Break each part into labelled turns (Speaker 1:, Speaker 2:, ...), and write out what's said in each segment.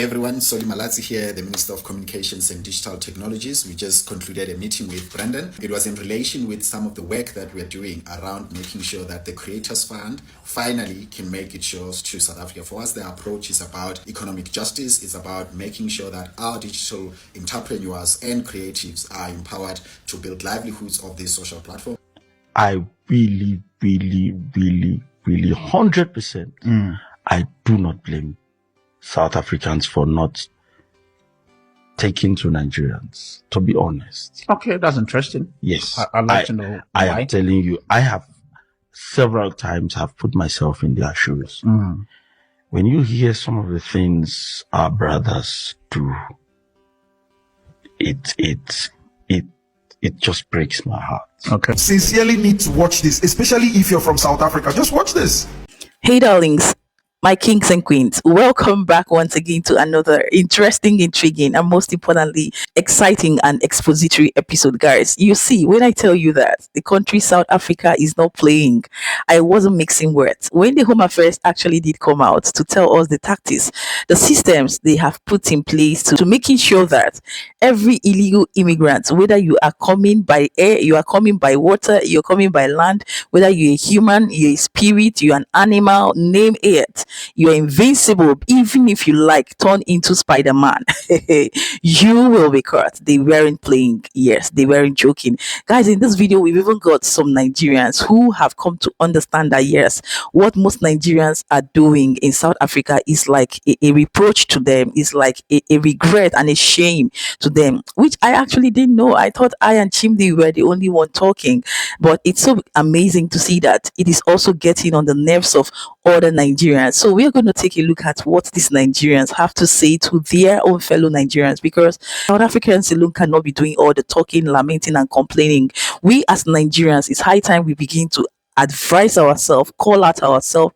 Speaker 1: Hey everyone, Soli Malazi here, the Minister of Communications and Digital Technologies. We just concluded a meeting with Brendan. It was in relation with some of the work that we're doing around making sure that the Creators Fund finally can make its shows to South Africa. For us, the approach is about economic justice. It's about making sure that our digital entrepreneurs and creatives are empowered to build livelihoods of this social platform.
Speaker 2: I really, 100%, I do not blame South Africans for not taking to Nigerians, to be honest.
Speaker 3: Okay, that's interesting.
Speaker 2: Yes.
Speaker 3: I'd like to know
Speaker 2: I
Speaker 3: why.
Speaker 2: am telling you, I have several times have put myself in their shoes. When you hear some of the things our brothers do, it just breaks my heart.
Speaker 3: Okay.
Speaker 4: Sincerely need to watch this, especially if you're from South Africa. Just watch this.
Speaker 5: Hey darlings, my kings and queens, welcome back once again to another interesting, intriguing, and most importantly, exciting and expository episode, guys. You see, when I tell you that the country South Africa is not playing, I wasn't mixing words. When the Home Affairs actually did come out to tell us the tactics, the systems they have put in place to making sure that every illegal immigrant, whether you are coming by air, you are coming by water, you're coming by land, whether you're a human, you're a spirit, you're an animal, name it, you're invincible. Even if you like turn into Spider-Man, you will be caught. They weren't playing. Yes, they weren't joking. Guys, in this video, we've even got some Nigerians who have come to understand that yes, what most Nigerians are doing in South Africa is like a reproach to them, is like a regret and a shame to them, which I actually didn't know. I thought I and Chimdi were the only one talking, but it's so amazing to see that it is also getting on the nerves of other Nigerians. So we're going to take a look at what these Nigerians have to say to their own fellow Nigerians, because South Africans alone cannot be doing all the talking, lamenting, and complaining. We as Nigerians, it's high time we begin to advise ourselves, call out ourselves,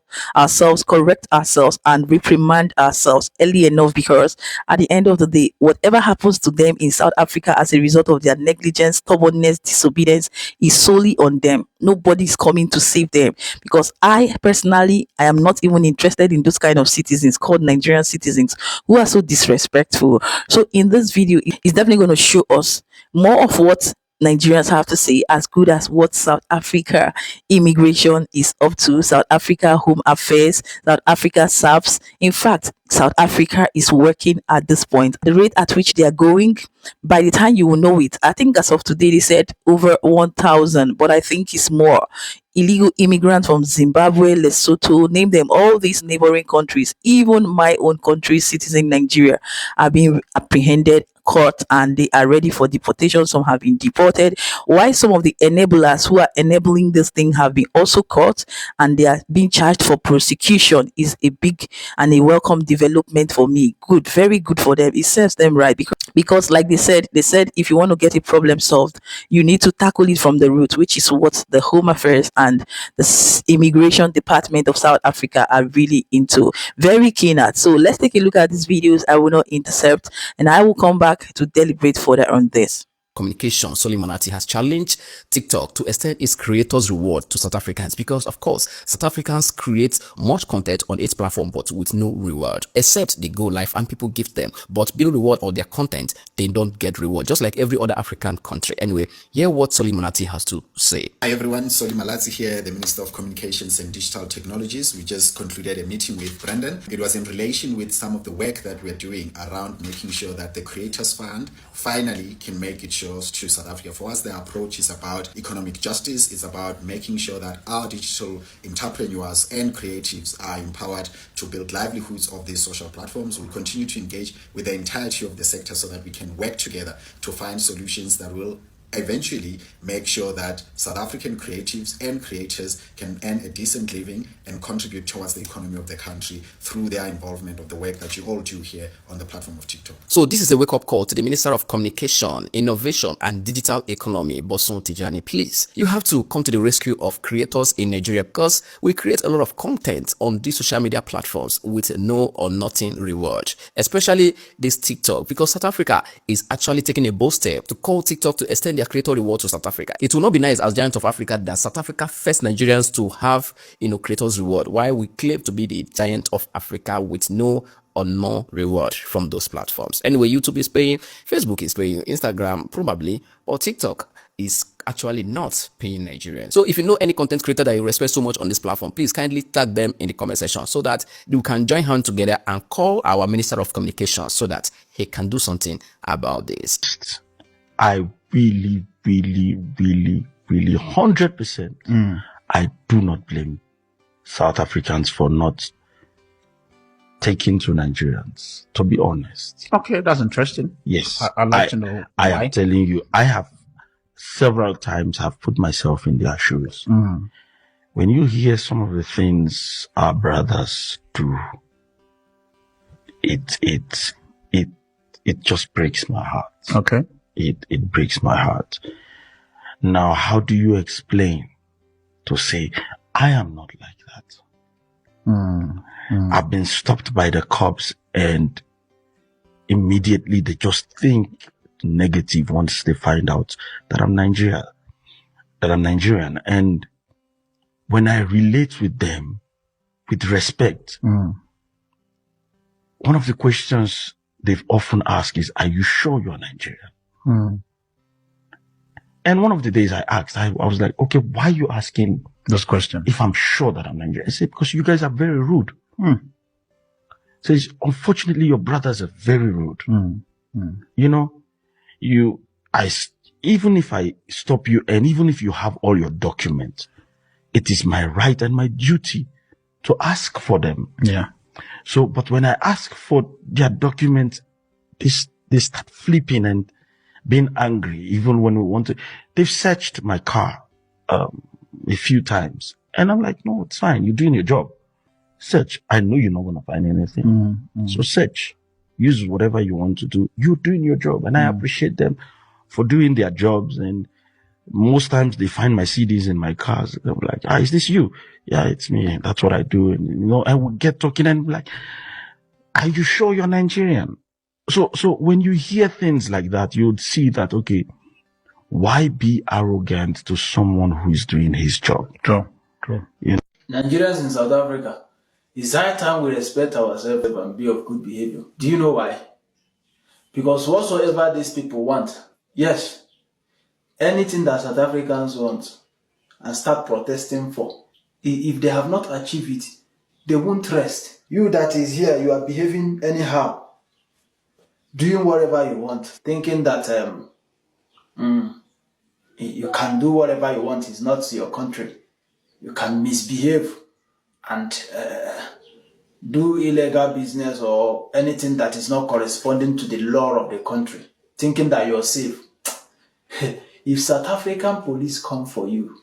Speaker 5: correct ourselves, and reprimand ourselves early enough, because at the end of the day, whatever happens to them in South Africa as a result of their negligence, stubbornness, disobedience is solely on them. Nobody's coming to save them, because I personally, I am not even interested in those kind of citizens called Nigerian citizens who are so disrespectful. So in this video, it's definitely going to show us more of what Nigerians have to say, as good as what South Africa immigration is up to, South Africa Home Affairs, South Africa SAPS. In fact, South Africa is working at this point. The rate at which they are going, by the time you will know it, I think as of today, they said over 1,000, but I think it's more. Illegal immigrants from Zimbabwe, Lesotho, name them, all these neighboring countries, even my own country, citizen Nigeria, are being apprehended, caught, and they are ready for deportation. Some have been deported, while some of the enablers who are enabling this thing have been also caught and they are being charged for prosecution. Is a big and a welcome development for me. Good, very good for them. It serves them right, because like they said if you want to get a problem solved, you need to tackle it from the root, which is what the Home Affairs and the Immigration Department of South Africa are really into, very keen at. So let's take a look at these videos. I will not intercept, and I will come back to deliberate further on this.
Speaker 6: Communication, Soli Malazi has challenged TikTok to extend its creators' reward to South Africans, because of course South Africans create much content on its platform but with no reward, except they go live and people give them, but below reward on their content they don't get reward, just like every other African country. Anyway, hear what Soli Malazi has to say.
Speaker 1: Hi everyone, Soli Malazi here, the Minister of Communications and Digital Technologies. We just concluded a meeting with Brendan. It was in relation with some of the work that we're doing around making sure that the Creators Fund finally can make its shows to South Africa. For us, the approach is about economic justice. It's about making sure that our digital entrepreneurs and creatives are empowered to build livelihoods of these social platforms. We'll continue to engage with the entirety of the sector so that we can work together to find solutions that will eventually make sure that South African creatives and creators can earn a decent living and contribute towards the economy of the country through their involvement of the work that you all do here on the platform of TikTok.
Speaker 6: So this is a wake-up call to the Minister of Communication, Innovation and Digital Economy, Bosun Tijani. Please, you have to come to the rescue of creators in Nigeria, because we create a lot of content on these social media platforms with no or nothing reward, especially this TikTok, because South Africa is actually taking a bold step to call TikTok to extend their creator reward to South Africa. It will not be nice as Giant of Africa that South Africa first Nigerians to have, creators reward, while we claim to be the Giant of Africa with no on more reward from those platforms. Anyway, YouTube is paying, Facebook is paying, Instagram probably, or TikTok is actually not paying Nigerians. So if you know any content creator that you respect so much on this platform, please kindly tag them in the comment section so that we can join hands together and call our Minister of Communications so that he can do something about this.
Speaker 2: I really, 100%, I do not blame South Africans for not taking to Nigerians, to be honest.
Speaker 3: Okay, that's interesting.
Speaker 2: Yes.
Speaker 3: I'd like to know
Speaker 2: I
Speaker 3: why.
Speaker 2: am telling you, I have several times have put myself in their shoes. When you hear some of the things our brothers do, it just breaks my heart.
Speaker 3: Okay.
Speaker 2: It breaks my heart. Now, how do you explain to say, I am not like that? I've been stopped by the cops and immediately they just think negative once they find out that I'm Nigerian. And when I relate with them with respect, one of the questions they've often asked is, are you sure you're Nigerian? And one of the days I asked, I was like, okay, why are you asking
Speaker 3: Those questions.
Speaker 2: if I'm sure that I'm Nigerian? I said, because you guys are very rude. Says, unfortunately, your brothers are very rude. You know, even if I stop you and even if you have all your documents, it is my right and my duty to ask for them.
Speaker 3: Yeah.
Speaker 2: So, but when I ask for their documents, they start flipping and being angry, even when we want to. They've searched my car a few times. And I'm like, no, it's fine. You're doing your job. Search. I know you're not going to find anything. So search. Use whatever you want to do. You're doing your job. And I appreciate them for doing their jobs. And most times they find my CDs in my cars. They're like, is this you? Yeah, it's me. That's what I do. And, you know, I would get talking and be like, are you sure you're Nigerian? So when you hear things like that, you would see that, okay, why be arrogant to someone who is doing his job?
Speaker 3: True.
Speaker 2: You know?
Speaker 7: Nigerians in South Africa, it's high time we respect ourselves and be of good behavior. Do you know why? Because whatsoever these people want, yes, anything that South Africans want and start protesting for, if they have not achieved it, they won't rest. You that is here, you are behaving anyhow, doing whatever you want, thinking that you can do whatever you want. It's not your country. You can misbehave and do illegal business or anything that is not corresponding to the law of the country, thinking that you're safe. If South African police come for you,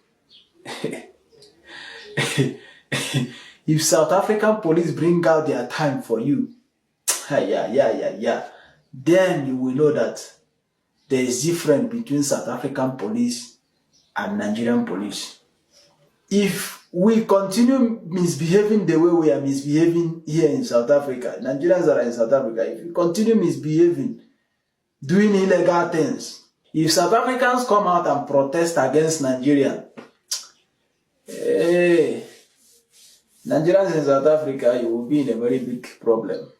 Speaker 7: if South African police bring out their time for you, then you will know that there is difference between South African police and Nigerian police. If we continue misbehaving the way we are misbehaving here in South Africa, Nigerians that are in South Africa, if we continue misbehaving, doing illegal things, if South Africans come out and protest against Nigerians, Nigerians in South Africa, you will be in a very big problem.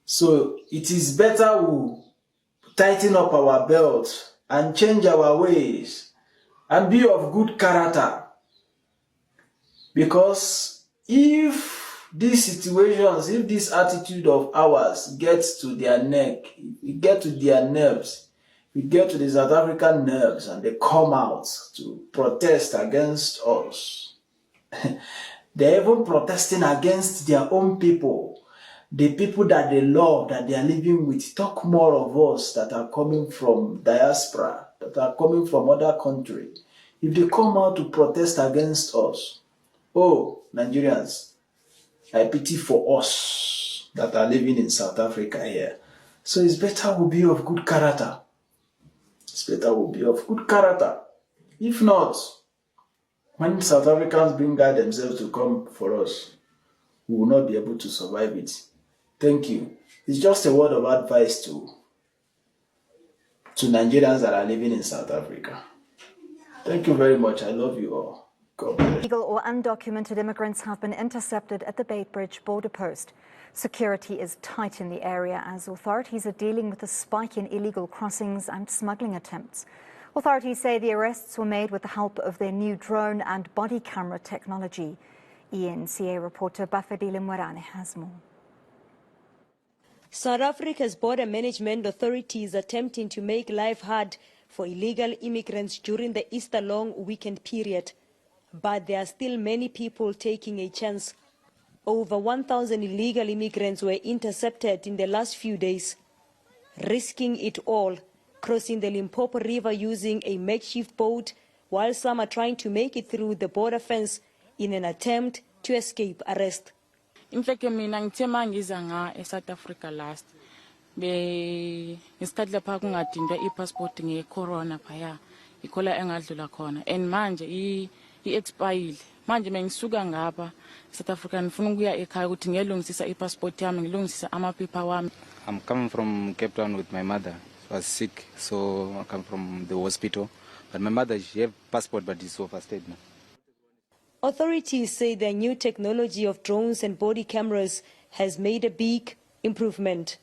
Speaker 7: So it is better we tighten up our belt and change our ways and be of good character. Because if these situations, if this attitude of ours gets to their neck, if we get to their nerves, we get to the South African nerves and they come out to protest against us, they're even protesting against their own people, the people that they love, that they are living with. Talk more of us that are coming from diaspora, that are coming from other countries. If they come out to protest against us, oh, Nigerians, I pity for us that are living in South Africa here. So it's better we be of good character. It's better we be of good character. If not, when South Africans bring out themselves to come for us, we will not be able to survive it. Thank you. It's just a word of advice to Nigerians that are living in South Africa. Thank you very much. I love you all. God bless.
Speaker 8: Illegal or undocumented immigrants have been intercepted at the Beitbridge border post. Security is tight in the area as authorities are dealing with a spike in illegal crossings and smuggling attempts. Authorities say the arrests were made with the help of their new drone and body camera technology. ENCA reporter Bafadile Morane has more.
Speaker 9: South Africa's border management authorities attempting to make life hard for illegal immigrants during the Easter long weekend period. But there are still many people taking a chance. Over 1,000 illegal immigrants were intercepted in the last few days, risking it all, crossing the Limpopo River using a makeshift boat, while some are trying to make it through the border fence in an attempt to escape arrest.
Speaker 10: Imhleke mina ngithe mangiza nga eSouth Africa last ngesikhathi lapha kungadindwa iPassport ngecorona phaya ikhola engadlula khona and manje iexpired manje mengisuka ngapha South Africa ngifuna ukuya ekhaya ukuthi ngiyelungisisa iPassport yami ngilungisisa amaphepha wami.
Speaker 11: I'm coming from Cape Town with my mother. She was sick, so I come from the hospital. But my mother, she have passport, but it's overstayed now.
Speaker 9: Authorities say the new technology of drones and body cameras has made a big improvement.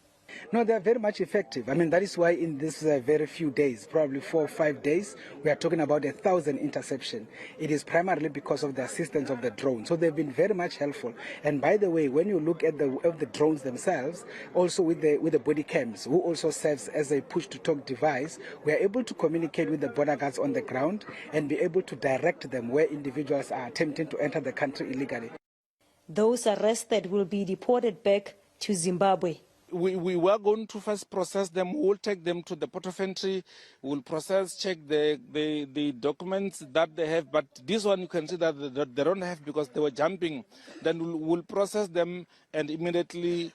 Speaker 12: No, they are very much effective. I mean, that is why in this very few days, probably 4 or 5 days, we are talking about 1,000 interception. It is primarily because of the assistance of the drone. So they've been very much helpful. And by the way, when you look at the drones themselves, also with the body cams, who also serves as a push-to-talk device, we are able to communicate with the border guards on the ground and be able to direct them where individuals are attempting to enter the country illegally.
Speaker 9: Those arrested will be deported back to Zimbabwe.
Speaker 13: We were going to first process them. We'll take them to the port of entry. We'll check the documents that they have. But this one you can see that they don't have because they were jumping. Then we'll process them and immediately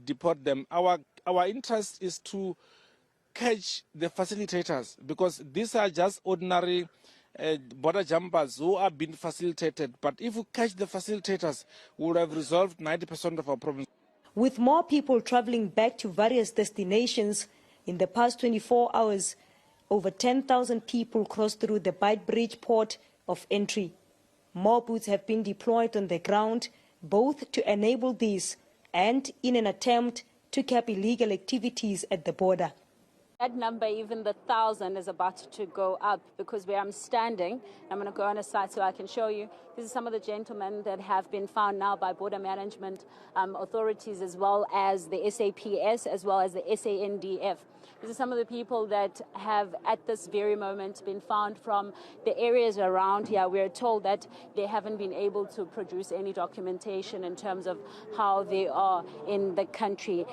Speaker 13: deport them. Our interest is to catch the facilitators because these are just ordinary border jumpers who are being facilitated. But if we catch the facilitators, we would have resolved 90% of our problems.
Speaker 9: With more people traveling back to various destinations, in the past 24 hours, over 10,000 people crossed through the Beitbridge port of entry. More boots have been deployed on the ground, both to enable this and in an attempt to cap illegal activities at the border.
Speaker 14: That number, even the 1,000, is about to go up because where I'm standing, I'm going to go on a side so I can show you. These are some of the gentlemen that have been found now by border management authorities as well as the SAPS as well as the SANDF. These are some of the people that have at this very moment been found from the areas around here. We're told that they haven't been able to produce any documentation in terms of how they are in the country,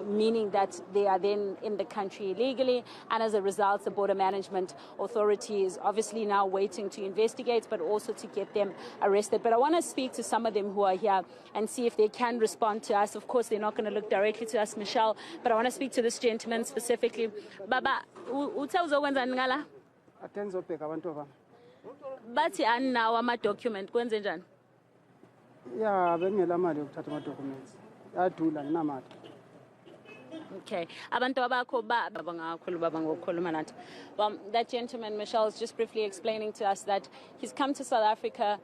Speaker 14: meaning that they are then in the country illegally, and as a result, the border management authority is obviously now waiting to investigate, but also to get them arrested. But I want to speak to some of them who are here and see if they can respond to us. Of course, they're not going to look directly to us, Michelle, but I want to speak to this gentleman specifically. Baba, uthawuzokwenza ngala?
Speaker 15: Atenzobheka abantu aba.
Speaker 14: Bathi anawo ama document kwenze njani?
Speaker 15: Yeah, bengela mali yokuthatha ama documents. Yadula nginamali.
Speaker 14: Okay. Well, that gentleman, Michelle, is just briefly explaining to us that he's come to South Africa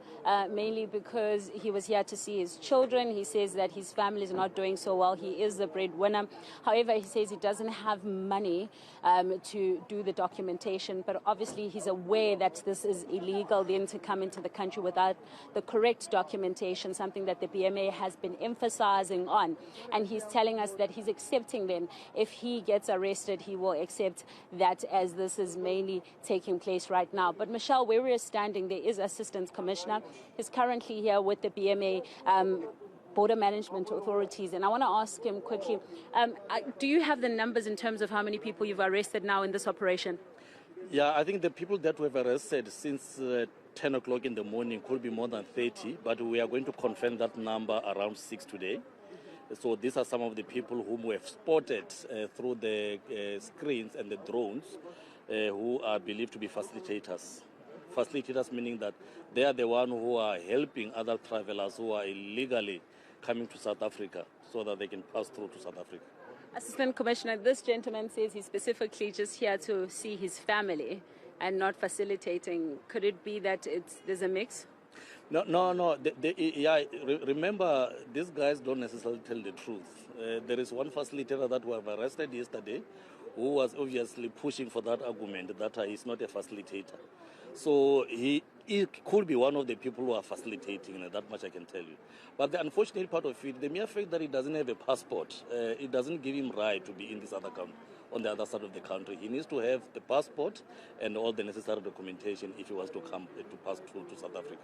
Speaker 14: mainly because he was here to see his children. He says that his family is not doing so well. He is the breadwinner. However, he says he doesn't have money to do the documentation. But obviously, he's aware that this is illegal then to come into the country without the correct documentation, something that the BMA has been emphasizing on. And he's telling us that he's accepting them. If he gets arrested, he will accept that as this is mainly taking place right now. But Michelle, where we are standing, there is Assistant Commissioner. He's currently here with the BMA border management authorities. And I want to ask him quickly, do you have the numbers in terms of how many people you've arrested now in this operation?
Speaker 16: Yeah, I think the people that we've arrested since 10 o'clock in the morning could be more than 30, but we are going to confirm that number around 6 today. So these are some of the people whom we have spotted through the screens and the drones who are believed to be facilitators. Facilitators meaning that they are the ones who are helping other travelers who are illegally coming to South Africa so that they can pass through to South Africa.
Speaker 14: Assistant Commissioner, this gentleman says he's specifically just here to see his family and not facilitating. Could it be that there's a mix?
Speaker 16: No. Remember, these guys don't necessarily tell the truth. There is one facilitator that we have arrested yesterday who was obviously pushing for that argument that he's not a facilitator. So he could be one of the people who are facilitating, that much I can tell you. But the unfortunate part of it, the mere fact that he doesn't have a passport, it doesn't give him right to be in this other country, on the other side of the country. He needs to have the passport and all the necessary documentation if he was to come to pass through to South Africa.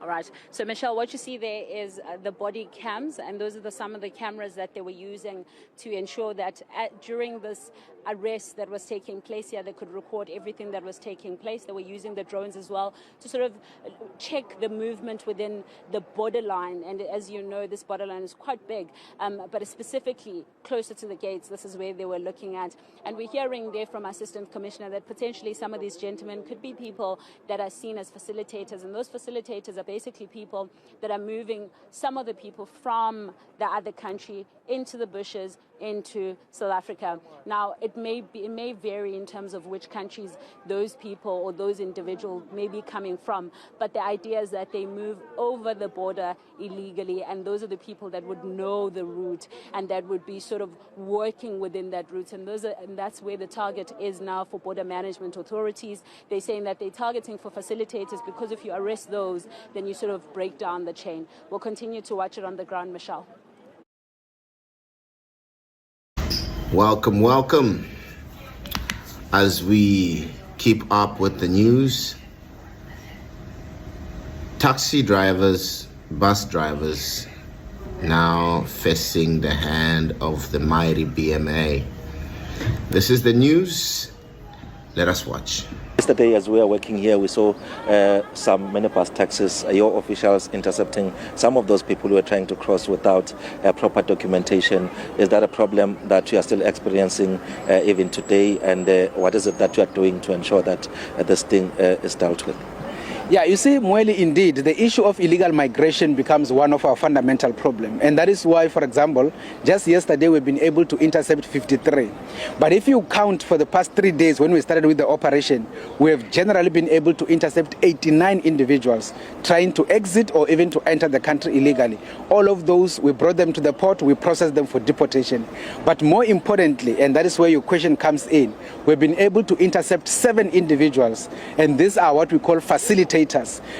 Speaker 14: All right. So, Michelle, what you see there is the body cams, and those are some of the cameras that they were using to ensure that during this arrest that was taking place here, they could record everything that was taking place. They were using the drones as well to sort of check the movement within the borderline. And as you know, this borderline is quite big, but specifically closer to the gates, this is where they were looking at. And we're hearing there from Assistant Commissioner that potentially some of these gentlemen could be people that are seen as facilitators, and those facilitators are basically people that are moving some of the people from the other country into the bushes, into South Africa. Now, it may vary in terms of which countries those people or those individuals may be coming from, but the idea is that they move over the border illegally, and those are the people that would know the route and that would be sort of working within that route, and that's where the target is now for border management authorities. They're saying that they're targeting for facilitators because if you arrest those, then you sort of break down the chain. We'll continue to watch it on the ground, Michelle.
Speaker 17: Welcome. As we keep up with the news, taxi drivers, bus drivers now facing the hand of the mighty BMA. This is the news. Let us watch.
Speaker 18: Yesterday, as we were working here, we saw some minibus taxis, your officials intercepting some of those people who were trying to cross without proper documentation. Is that a problem that you are still experiencing even today? And what is it that you are doing to ensure that this thing is dealt with?
Speaker 12: Yeah, you see, Mweli, indeed, the issue of illegal migration becomes one of our fundamental problems. And that is why, for example, just yesterday we've been able to intercept 53. But if you count for the past 3 days when we started with the operation, we have generally been able to intercept 89 individuals trying to exit or even to enter the country illegally. All of those, we brought them to the port, we processed them for deportation. But more importantly, and that is where your question comes in, we've been able to intercept 7 individuals. And these are what we call facilitators.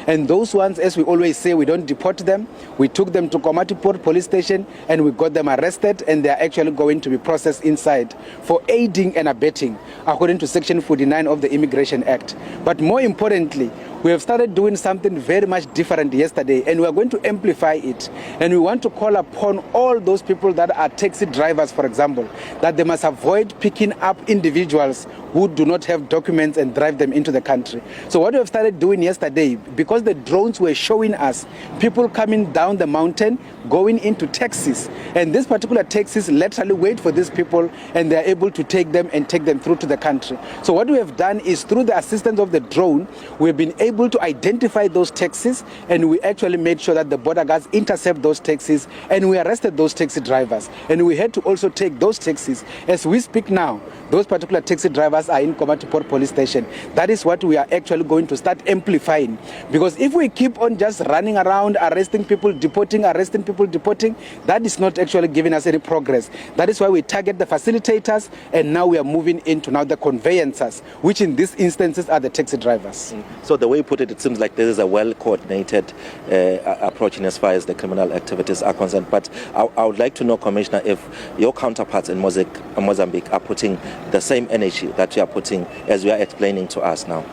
Speaker 12: And those ones, as we always say, we don't deport them. We took them to Komati Port Police Station and we got them arrested, and they are actually going to be processed inside for aiding and abetting according to Section 49 of the Immigration Act. But more importantly, we have started doing something very much different yesterday, and we are going to amplify it. And we want to call upon all those people that are taxi drivers, for example, that they must avoid picking up individuals who do not have documents and drive them into the country. So what we have started doing yesterday, because the drones were showing us people coming down the mountain, going into taxis, and these particular taxis literally wait for these people, and they are able to take them and take them through to the country. So what we have done is, through the assistance of the drone, we've been able to identify those taxis, and we actually made sure that the border guards intercept those taxis, and we arrested those taxi drivers. And we had to also take those taxis. As we speak now, those particular taxi drivers are in Komati Port Police Station. That is what we are actually going to start amplifying. Because if we keep on just running around, arresting people, deporting, that is not actually giving us any progress. That is why we target the facilitators, and now we are moving into now the conveyancers, which in these instances are the taxi drivers.
Speaker 18: So the way you put it, it seems like this is a well-coordinated approach in as far as the criminal activities are concerned. But I would like to know, Commissioner, if your counterparts in Mozambique are putting the same energy that you are putting as you are explaining to us now.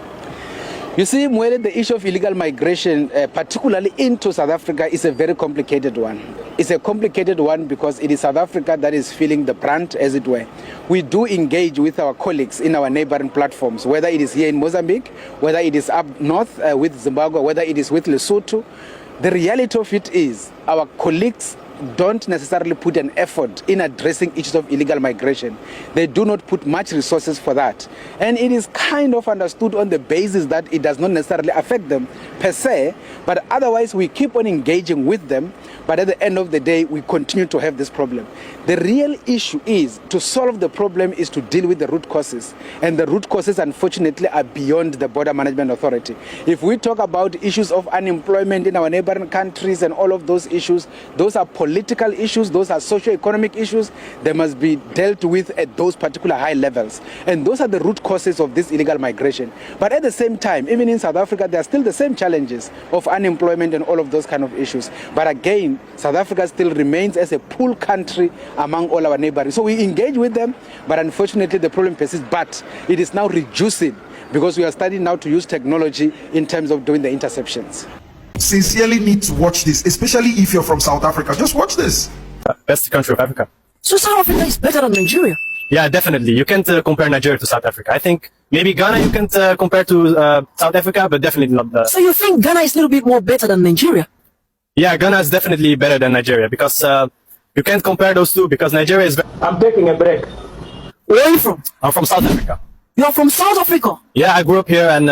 Speaker 12: You see, Mwele, the issue of illegal migration, particularly into South Africa, is a very complicated one. It's a complicated one because it is South Africa that is feeling the brunt, as it were. We do engage with our colleagues in our neighboring platforms, whether it is here in Mozambique, whether it is up north with Zimbabwe, whether it is with Lesotho. The reality of it is our colleagues don't necessarily put an effort in addressing issues of illegal migration. They do not put much resources for that. And it is kind of understood on the basis that it does not necessarily affect them per se, but otherwise we keep on engaging with them, but at the end of the day, we continue to have this problem. The real issue is to solve the problem is to deal with the root causes. And the root causes, unfortunately, are beyond the Border Management Authority. If we talk about issues of unemployment in our neighboring countries and all of those issues, those are political issues, those are socio-economic issues. They must be dealt with at those particular high levels. And those are the root causes of this illegal migration. But at the same time, even in South Africa, there are still the same challenges of unemployment and all of those kind of issues. But again, South Africa still remains as a pool country among all our neighbors. So we engage with them, but unfortunately the problem persists. But it is now reducing because we are starting now to use technology in terms of doing the interceptions.
Speaker 4: Sincerely need to watch this, especially if you're from South Africa. Just watch this.
Speaker 19: Best country of Africa.
Speaker 20: So South Africa is better than Nigeria?
Speaker 19: Yeah, definitely. You can't compare Nigeria to South Africa. I think maybe Ghana you can't compare to South Africa, but definitely not.
Speaker 20: So you think Ghana is a little bit more better than Nigeria?
Speaker 19: Yeah, Ghana is definitely better than Nigeria because you can't compare those two because Nigeria is. I'm taking a break.
Speaker 20: Where are you from?
Speaker 19: I'm from South Africa.
Speaker 20: You are from South Africa?
Speaker 19: Yeah, I grew up here and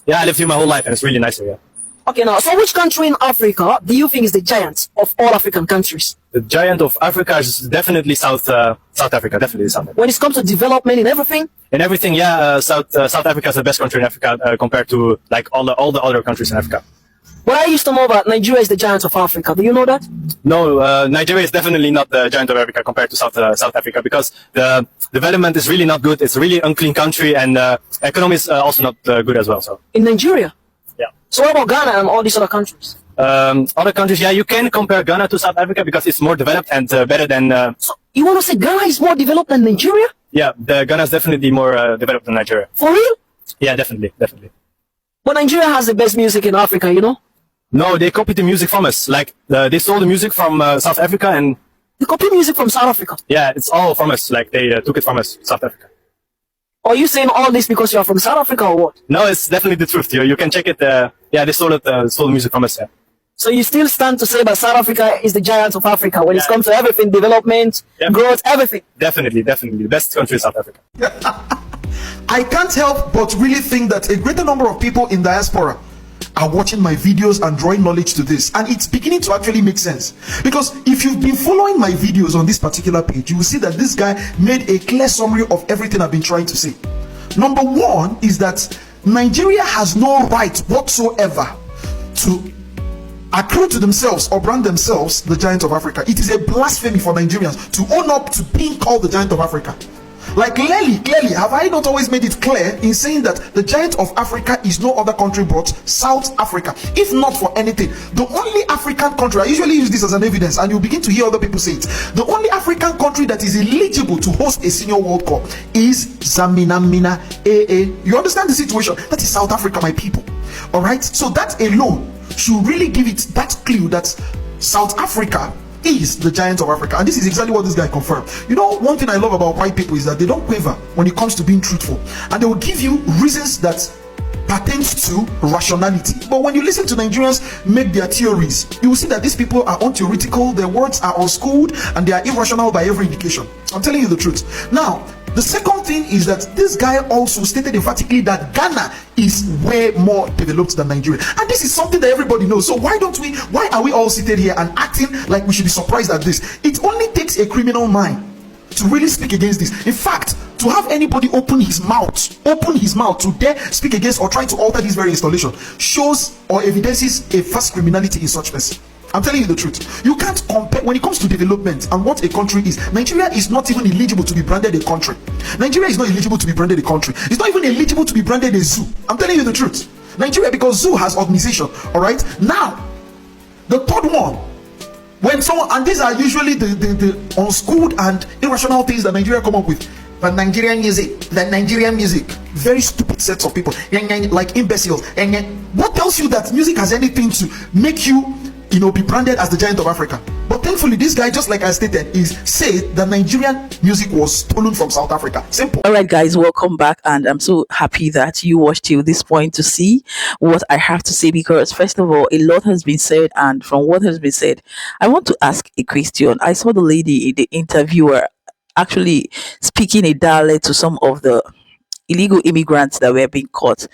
Speaker 19: yeah, I lived here my whole life and it's really nice here.
Speaker 20: Okay, now, so which country in Africa do you think is the giant of all African countries?
Speaker 19: The giant of Africa is definitely South Africa, definitely South Africa.
Speaker 20: When it comes to development and everything?
Speaker 19: In everything, yeah, South Africa is the best country in Africa compared to like all the other countries in Africa.
Speaker 20: What I used to know about Nigeria is the giant of Africa. Do you know that?
Speaker 19: No, Nigeria is definitely not the giant of Africa compared to South Africa because the development is really not good. It's a really unclean country and economy is also not good as well. So
Speaker 20: in Nigeria?
Speaker 19: Yeah.
Speaker 20: So what about Ghana and all these other countries?
Speaker 19: Other countries, yeah, you can compare Ghana to South Africa because it's more developed and better than...
Speaker 20: So you want to say Ghana is more developed than Nigeria?
Speaker 19: Yeah, Ghana is definitely more developed than Nigeria.
Speaker 20: For real?
Speaker 19: Yeah, definitely.
Speaker 20: But Nigeria has the best music in Africa, you know?
Speaker 19: No, they copied the music from us. Like, they stole the music from South Africa and...
Speaker 20: They copied music from South Africa?
Speaker 19: Yeah, it's all from us. Like, they took it from us, South Africa.
Speaker 20: Are you saying all this because you are from South Africa or what?
Speaker 19: No, it's definitely the truth. You can check it. Yeah, they stole the music from us. Yeah.
Speaker 20: So you still stand to say that South Africa is the giant of Africa when it comes to everything, development, growth, everything?
Speaker 19: Definitely. The best country is South Africa.
Speaker 4: I can't help but really think that a greater number of people in diaspora are watching my videos and drawing knowledge to this, and it's beginning to actually make sense. Because if you've been following my videos on this particular page, you will see that this guy made a clear summary of everything I've been trying to say. Number one is that Nigeria has no right whatsoever to accrue to themselves or brand themselves the giant of Africa. It is a blasphemy for Nigerians to own up to being called the giant of Africa. Like clearly, have I not always made it clear in saying that the giant of Africa is no other country but South Africa? If not for anything, the only African country, I usually use this as an evidence and you begin to hear other people say it, the only African country that is eligible to host a senior World Cup is Zaminamina AA. You understand the situation? That is South Africa, my people. Alright, so that alone should really give it that clue that South Africa is the giant of Africa. And this is exactly what this guy confirmed. You know, one thing I love about white people is that they don't waver when it comes to being truthful, and they will give you reasons that pertains to rationality. But when you listen to Nigerians make their theories, you will see that these people are untheoretical, their words are unschooled, and they are irrational by every indication. I'm telling you the truth. Now, the second thing is that this guy also stated emphatically that Ghana is way more developed than Nigeria, and this is something that everybody knows. So why are we all seated here and acting like we should be surprised at this? It only takes a criminal mind to really speak against this. In fact, to have anybody open his mouth to dare speak against or try to alter this very installation shows or evidences a vast criminality in such person. I'm telling you the truth. You can't compare when it comes to development and what a country is. Nigeria is not even eligible to be branded a country. Nigeria is not eligible to be branded a country. It's not even eligible to be branded a zoo. I'm telling you the truth. Nigeria, because zoo has organization. All right. Now, the third one, when someone, and these are usually the unschooled and irrational things that Nigeria come up with. But Nigerian music, very stupid sets of people, like imbeciles. What tells you that music has anything to make you, be branded as the giant of Africa? But thankfully, this guy, just like I stated, is said that Nigerian music was stolen from South Africa. Simple.
Speaker 5: All right, guys, welcome back, and I'm so happy that you watched till this point to see what I have to say, because first of all, a lot has been said, and from what has been said, I want to ask a question. I saw the lady, the interviewer, actually speaking a dialect to some of the illegal immigrants that were being caught.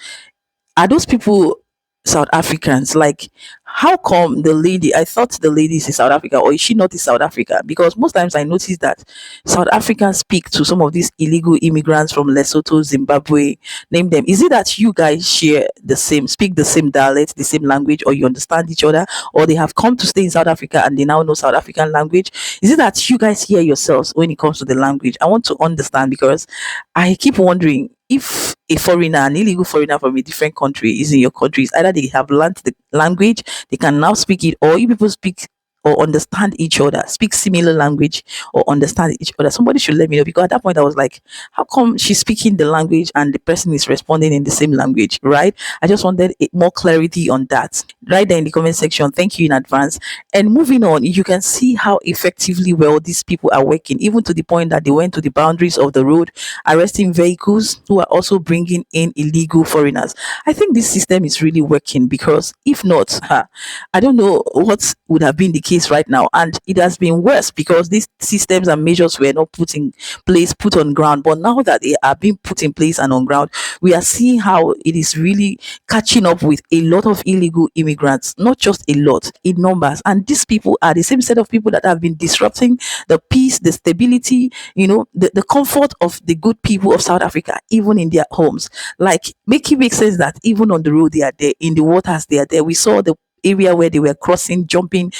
Speaker 5: Are those people South Africans? Like, how come the lady, I thought the lady is in South Africa, or is she not in South Africa? Because most times I notice that South Africans speak to some of these illegal immigrants from Lesotho, Zimbabwe, name them. Is it that you guys share the same, speak the same dialect, the same language, or you understand each other, or they have come to stay in South Africa and they now know South African language? Is it that you guys hear yourselves when it comes to the language? I want to understand, because I keep wondering, if a foreigner, an illegal foreigner from a different country is in your country, it's either they have learned the language, they can now speak it, or you people speak or understand each other, speak similar language or understand each other. Somebody should let me know, because at that point I was like, how come she's speaking the language and the person is responding in the same language, right? I just wanted more clarity on that. Right there in the comment section. Thank you in advance. And moving on, you can see how effectively well these people are working, even to the point that they went to the boundaries of the road, arresting vehicles who are also bringing in illegal foreigners. I think this system is really working, because if not, I don't know what would have been the case right now. And it has been worse, because these systems and measures were not put in place, put on ground. But now that they are being put in place and on ground, we are seeing how it is really catching up with a lot of illegal immigrants, not just a lot, in numbers. And these people are the same set of people that have been disrupting the peace, the stability, the comfort of the good people of South Africa, even in their homes. Like, make sense that even on the road they are there, in the waters they are there. We saw the area where they were crossing, jumping,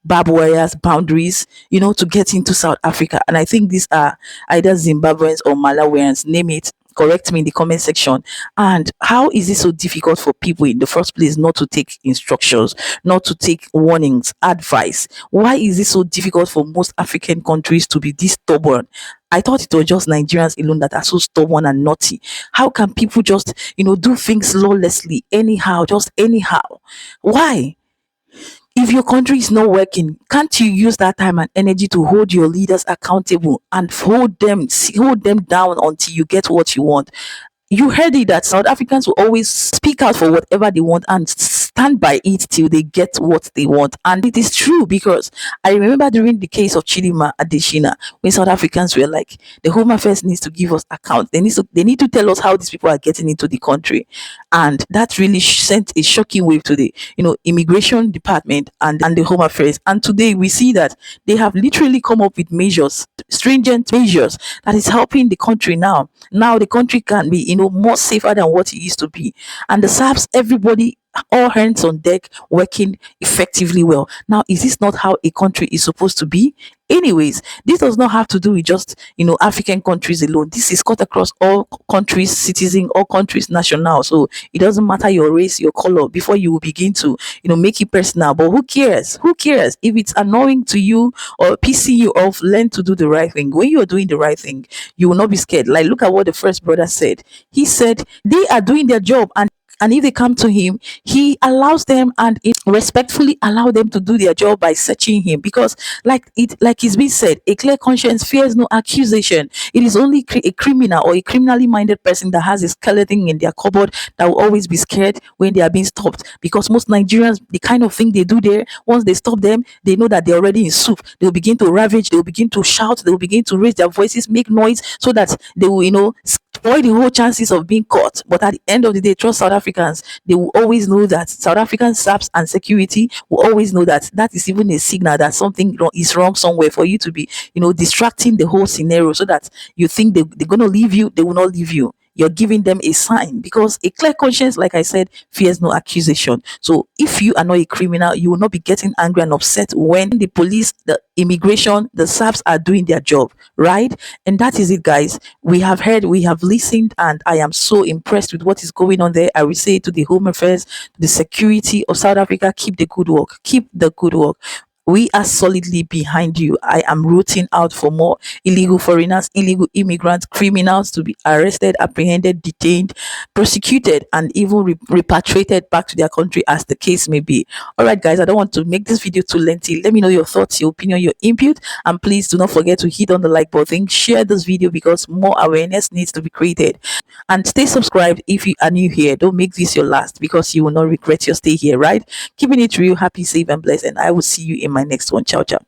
Speaker 5: barbed wires, boundaries, to get into South Africa. And I think these are either Zimbabweans or Malawians, name it. Correct me in the comment section. And how is it so difficult for people in the first place not to take instructions, not to take warnings, advice? Why is it so difficult for most African countries to be this stubborn? I thought it was just Nigerians alone that are so stubborn and naughty. How can people just, do things lawlessly, anyhow, just anyhow? Why? If your country is not working, can't you use that time and energy to hold your leaders accountable and hold them down until you get what you want? You heard it, that South Africans will always speak out for whatever they want and stand by it till they get what they want. And it is true, because I remember during the case of Chidinma Adesina, when South Africans were like, the Home Affairs needs to give us account. They need to tell us how these people are getting into the country. And that really sent a shocking wave to the immigration department and the Home Affairs. And today we see that they have literally come up with measures, stringent measures, that is helping the country now. Now the country can be more safer than what it used to be. And the SARS, everybody, all hands on deck, working effectively well. Now, is this not how a country is supposed to be? Anyways, this does not have to do with just African countries alone. This is cut across all countries, citizens, all countries, national. So it doesn't matter your race, your color, before you will begin to make it personal. But who cares? If it's annoying to you or pissing you off, learn to do the right thing. When you are doing the right thing, you will not be scared. Like, look at what the first brother said. He said they are doing their job, and if they come to him, he allows them and respectfully allow them to do their job by searching him. Because like it's been said, a clear conscience fears no accusation. It is only a criminal or a criminally minded person that has a skeleton in their cupboard that will always be scared when they are being stopped. Because most Nigerians, the kind of thing they do there, once they stop them, they know that they're already in soup. They will begin to ravage, they will begin to shout, they will begin to raise their voices, make noise, so that they will spoil the whole chances of being caught. But at the end of the day, trust South Africans. They will always know that South African SAPs and security will always know that that is even a signal that something is wrong somewhere, for you to be distracting the whole scenario, so that you think they're going to leave you. They will not leave you. You're giving them a sign, because a clear conscience, like I said, fears no accusation. So if you are not a criminal, you will not be getting angry and upset when the police, the immigration, the SAPs are doing their job, right? And that is it, guys. We have heard, we have listened, and I am so impressed with what is going on there. I will say to the Home Affairs, the security of South Africa, keep the good work. Keep the good work. We are solidly behind you. I am rooting out for more illegal foreigners, illegal immigrants, criminals to be arrested, apprehended, detained, prosecuted, and even repatriated back to their country as the case may be. All right, guys, I don't want to make this video too lengthy. Let me know your thoughts, your opinion, your input, and please do not forget to hit on the like button, share this video because more awareness needs to be created, and stay subscribed if you are new here. Don't make this your last because you will not regret your stay here, right? Keeping it real, happy, safe, and blessed, and I will see you in my next one. Ciao, ciao.